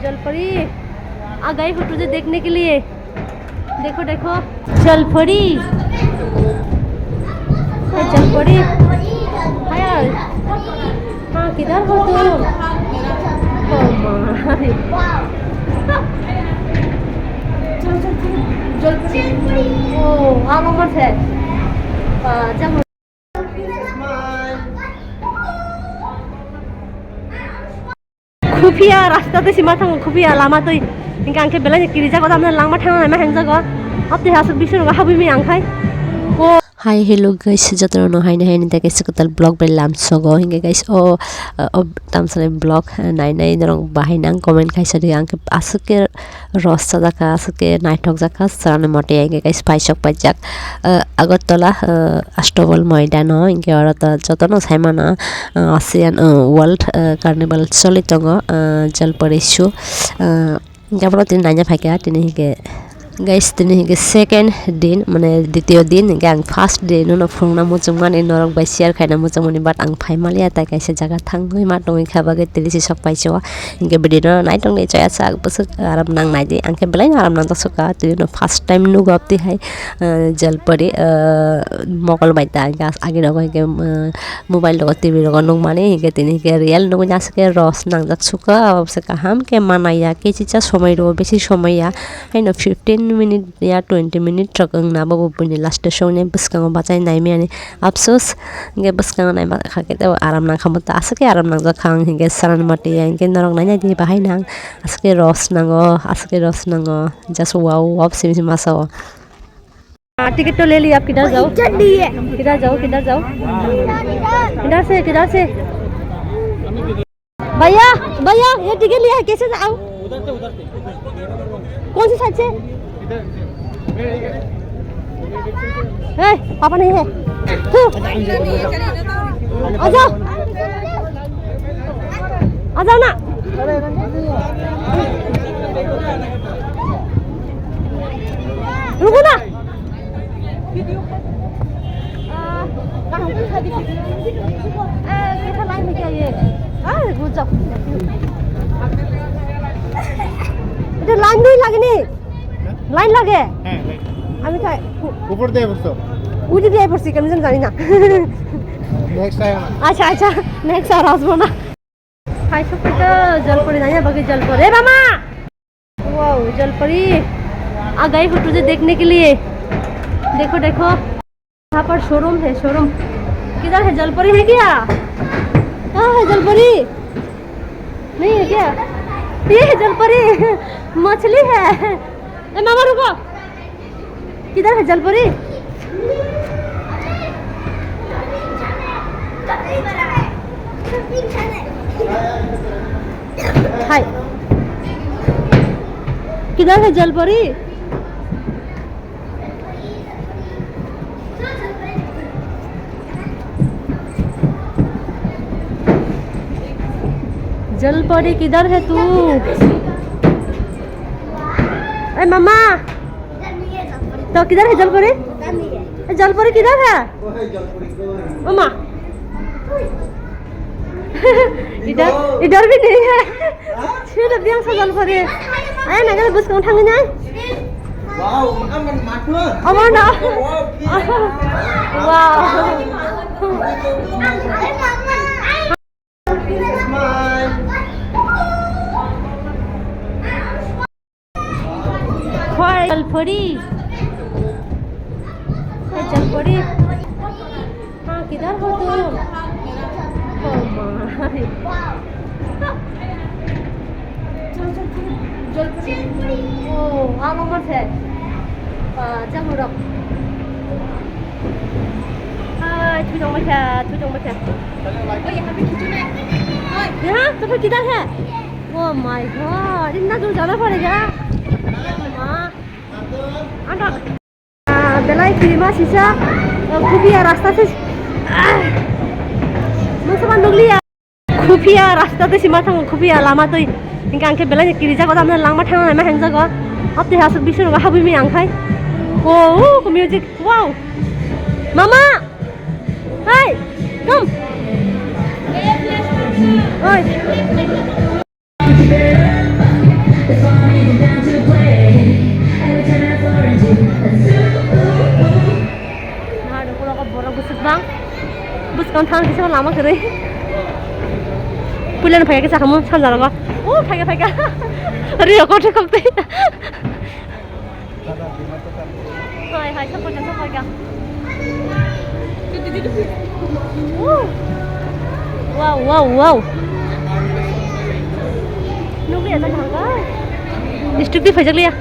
जलपरी आ गई हूँ तुझे देखने के लिए। देखो देखो जलपरी, जलपरी हाँ किधर हो तुम? ओ आप उम्र से जब खुफिया रास्ता तो सीमा थांग खुफिया लामा तो इनका आंखे बेला किरी जागो तामने लांगमा थांना मा हें जागो अब ते हासु बिसुर हाबि मी आंखाय ओ Hi, hello guys, Jatano hai na ni guys Kwtal blog by lam sogo hinga guys o tamsane blog nai dorong bahai nang comment khaisa di angke asuke rossa jaka asuke Nythuk jaka sarane mote hinga guys paisok pajak Agartala astobol moidano hinga orata Jatano saimana ASEAN world Carnival solitongo jalpari show hinga poro tin nanya phaikia tini hinga guys tini hinga second din mane ditiyo din hinga ang first day no phungna muchungman in norok by share khaina muchungmani but ang phaimalia ta kaisa jaga thangoi ma tongi khabage tilisi sok paiso hinga bidino naitong nei chaya sa busuk aram nang nai di angke belai aram nang tosuka tino first time nu gopti hai jalpari mokol baita gas agi rogo hinga mobile rogo tv rogo nung mane hinga tini hinga real nu jasake ros nang jak suka absaka ham ke manaya ke chicha somai ro beshi somaya haino 15 minute ya 20 minute trokang na babu puni last show ne buskang bachai naime ani afsos nge buskang nai ba khake te aram na khamata asake aram na khang hinge saran mati nge norong nai di bahai nang asake ros nango just wow wow sim maso ticket तो ले लिया। आप किधर जाओ किधर जाओ किधर से भैया भैया ये टिकट लिया है कैसे जाओ? कौन सी साइड से? पापा नहीं है आ जाओ ना रुको ना लाइन में क्या ये लाइन नहीं लगनी লাইন লাগে আমি তাই উপর দিয়ে বসো উঠে দিয়ে বসছি কেন জানি না নেক্সট টাইম আচ্ছা নেক্সট আর আসবো না हाय सुपीता जलपरी नाइया बागी जलपरी ए मामा वाओ जलपरी आ गई हूँ तुझे देखने के लिए। देखो देखो यहाँ पर शोरूम है शोरूम किधर है? जलपरी है क्या? कहाँ है जलपरी? नहीं है क्या? ये है जलपरी मछली है। ए मामा रुको किधर है जलपरी? हाय किधर है जलपरी? जलपरी किधर है तू? ए मामा तो किधर है जलपरी? जलपरी किधर है? मामा इधर भी नहीं है। छेड़ बियांग सा जलपरी आया ना गले बस कौन थांगे ना वाओ मन माटलो अमर ना वाओ जलपरी जलपरी हाँ किधर हो तुम? ओ आप उम्र से जबरक थुजों में क्या यहाँ तो फिर किधर है? ओह माय गॉड इतना दूर जाना पड़ेगा। बेलाई किरीमा सीसा खुफिया रास्ता से मुसलमान नुगलिया खुफिया रास्ता से सीमा थांग खुफिया लामा तो इनका आंखे बेलाई किरी जागो तामने लांगमा थांना मा हें जागो अब ते हासु बिसुर हाबि मी आंखाय ओ म्यूजिक वाओ मामा हाय कम ओए bang. Bus kan thang kisah lama kiri. Pulang pakai kisah kamu sambil jalan oh pakai. Rio kau cakap tu. Hai sampai pakai. Wow. Nunggu ya tentang apa? Distruk di Chajak liya.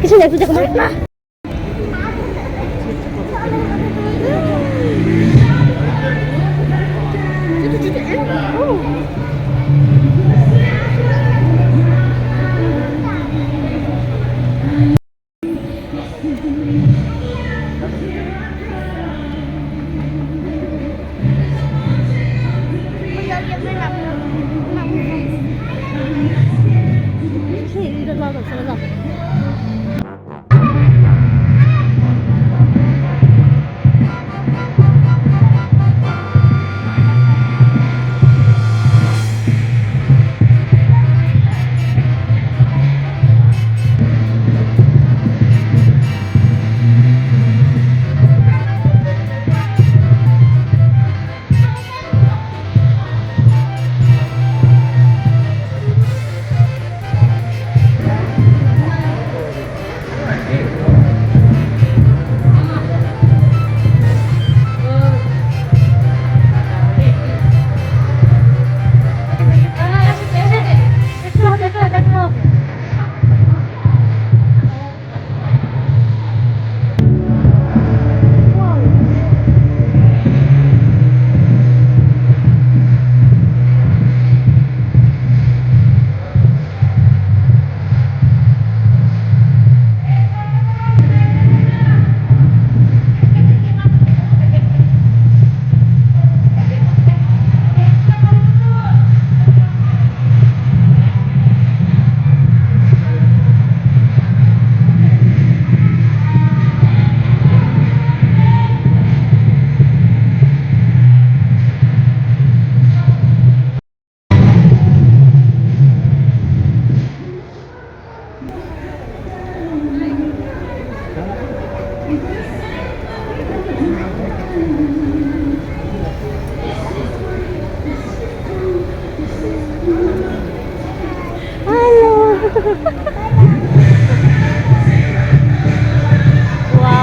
Kisah nak tu kemana?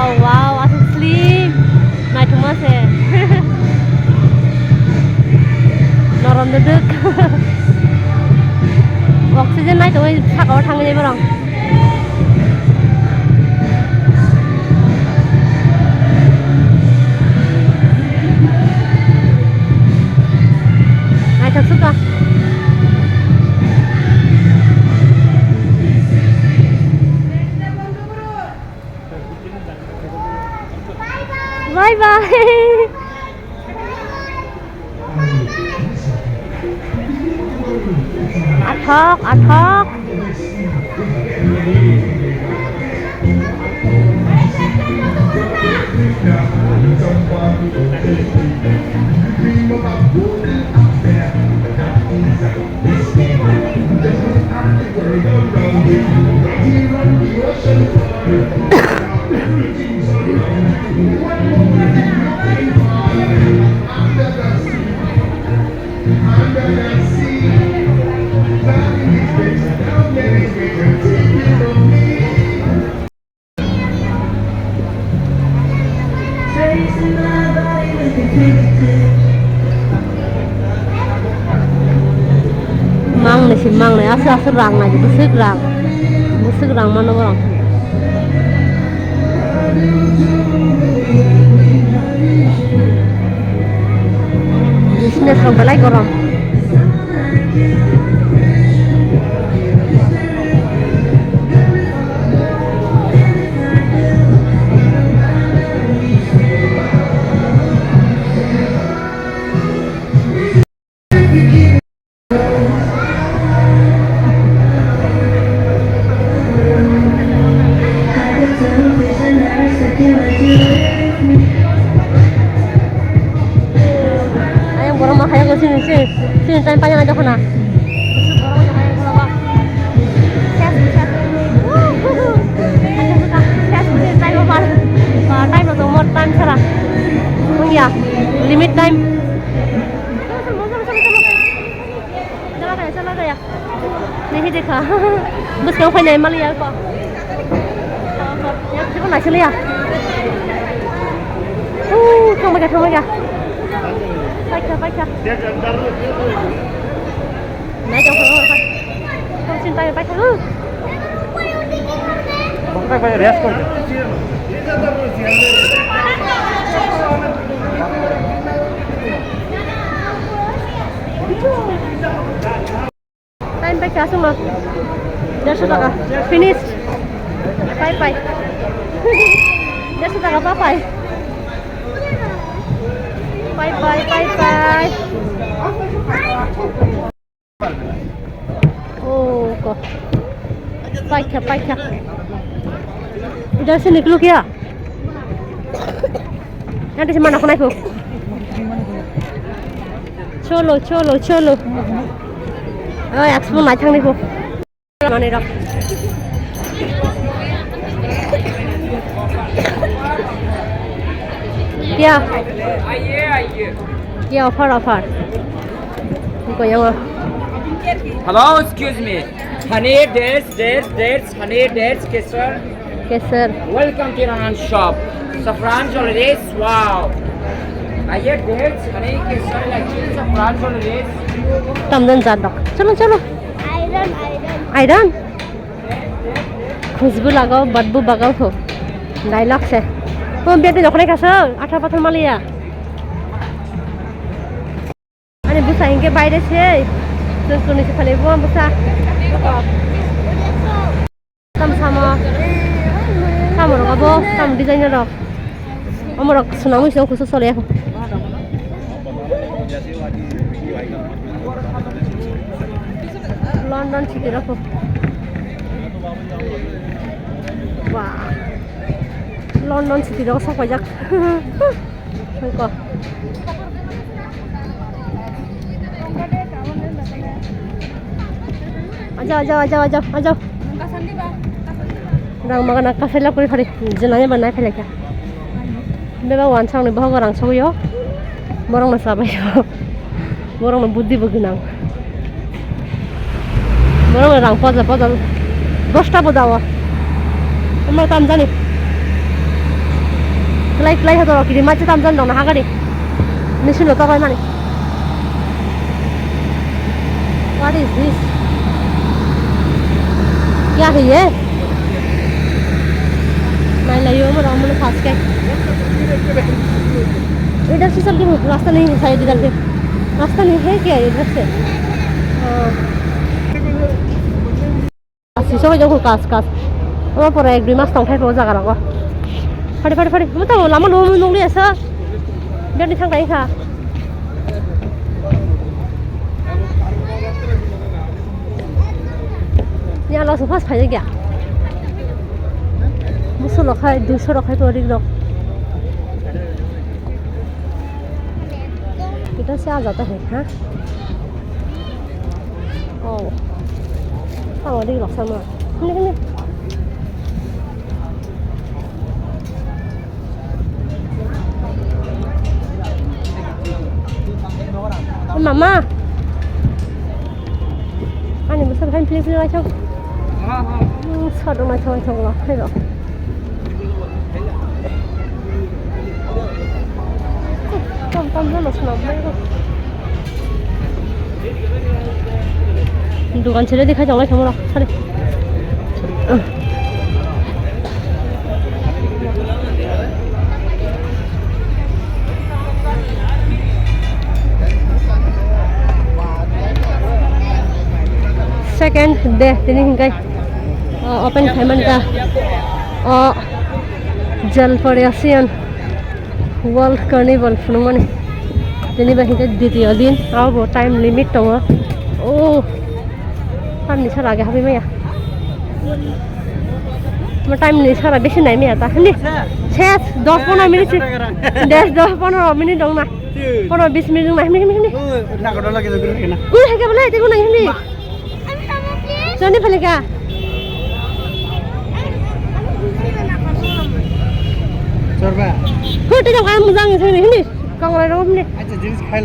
Wow, Asuk sleep. Night mas eh. Noron duduk. Oksigen night away sak awal thang ni barang. Nythuk suka. Bye. Athok. Mang nih asal rang aja busuk rang mana orang di sini sampai lagi orang sini tanya panjang aja kena. क्या limit time चला गया नहीं देखा बस क्यों phải này Malaysia को chứ con này xử lý à không bao giờ phải kìa nãy trong phòng rồi không xin tay phải thử phải rest कर time back langsung loh. Dia sudah kah? Finish. Bye. Dia sudah kah bye. Bye. Oh, kok. Bye. Udah sini dulu ya. Nanti si mana aku naik? Cholo. Ơi, expo lại thằng này cô. Nó này đâu? Kia. Kia offer. Có gì không? Hello, excuse me. Honey, dates, honey, dates, kesar. Welcome to Iran shop. Saffron holidays, wow. I get dates, honey, kesar, like saffron holidays. Tamdan ज़्यादा चलो iron खुशबू लगाओ बदबू बगाओ हो dialogue से तो बेटे दखने का sir 18 पत्थर मालिया अने बुसा इनके बाहर से जोंखौ निसे खालि बुआं Busa tam sama rokabo tam desainer rok amorok sunamu sing khusus sole aku London city rako wah London city rako sok Chajak ko aja rang makan kafe la kuri khari jenanya banai phele kya beba wan sang ni bahog rang soyo borong na sabai borong na buddhi buginang borong na rang poza 10টা bodawa amar tam jani klai hato kiri mache tam jan dong na hagari machine ta bai mani what is this क्या है ये मैं लाइयो में रामन खास के इधर से चल के रास्ता नहीं है शायद इधर से रास्ता नहीं है क्या इधर से शीशो में जो कास वो पर एक बिमास तंग थाई जागा रगो फड़ी मतलब लामा नोंगली ऐसा बेटी थांग गाई खा यहाँ लासो फास फाइज क्या मुसो रखाय 200 रखाय तो अधिक रख इधर से आ जाता है हाँ ओ ताऊ अधिक रख sama ini mama anh em sẽ phải pilih lagi chong sợ đông này thôi rồi hay rồi tâm rất là sầm đấy दुकान ছেড়ে দেখা যাও কেমন রাখছারে second day tini hingkai open payment ta jalpari asian world carnival phunumani tini ba hingkai ditiyo din abo time limit tongo oh time ni sara age habi maya ma time ni sara beshi nai maya ta ni শেষ 10-15 minute 10-15 minute dong na 15-20 minute na ni না কত লাগে তো না ku hege bala ite ku na hindi Sini balik ya. Coba. Kau tidak akan muzang ini. Kang lai rom ni. আচ্ছা জিনিস খাইলে